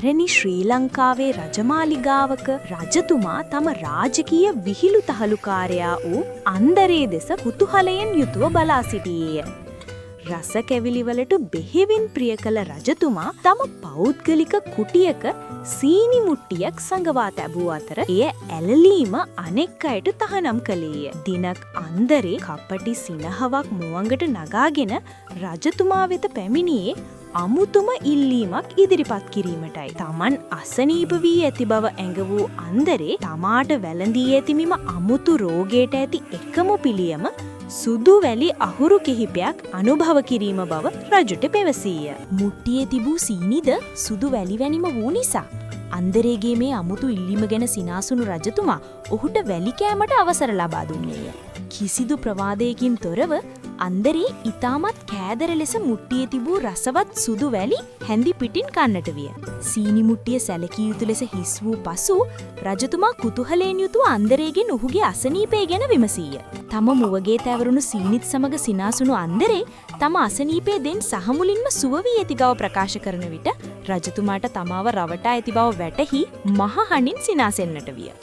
පැරණි ශ්‍රී ලංකාවේ රජමාලිගාවක රජතුමා තම රාජකීය විහිළු තහලුකාරයා වූ අන්දරේ දෙස කුතුහලයෙන් යුතුව බලා සිටියේය. රස කැවිලිවලට බෙහෙවින් ප්‍රිය කළ රජතුමා තම පෞද්ගලික කුටියක සීනි මුට්ටියක් සඟවා තැබූ අතර එය ඇලලීම අනෙක් අයට තහනම් කළේය. දිනක් අන්දරේ කපටි සිනහවක් මුවඟට නගාගෙන රජතුමා වෙත පැමිණියේ අමුතුම ඉල්ලීමක් ඉදිරිපත් කිරීමටයි. තමන් අසනීප වී ඇති බව ඇඟ වූ අන්දරේ තමාට වැළඳී ඇතිමිම අමුතු රෝගයට ඇති එකම පිළියම සුදු වැලි අහුරු කිහිපයක් අනුභව කිරීම බව රජුට පැවසීය. මුට්ටියේ තිබූ සීනිද සුදු වැලි වැනිම වූ නිසා අන්දරේගේ මේ අමුතු ඉල්ලීම ගැන සිනාසුණු රජතුමා ඔහුට වැලි කෑමට අවසර ලබා දුන්නේය. කිසිදු ප්‍රවාදයකින් තොරව අන්දරේ ඊටමත් කෑදර ලෙස මුට්ටියේ තිබූ රසවත් සුදු වැලි හැඳි පිටින් කන්නට විය. සීනි මුට්ටිය සැලකිය යුතු ලෙස හිස් වූ පසු රජතුමා කුතුහලයෙන් යුතුව අන්දරේගෙන් ඔහුගේ අසනීපය ගැන විමසීය. තම මුවගේ තැවරුණු සීනිත් සමග සිනාසුණු අන්දරේ තම අසනීපය දෙන් සහමුලින්ම සුව වී ඇති බව ප්‍රකාශ කරන විට රජතුමාට තමාව රවටා ඇති බව වැටහි මහ හඬින් සිනාසෙන්නට විය.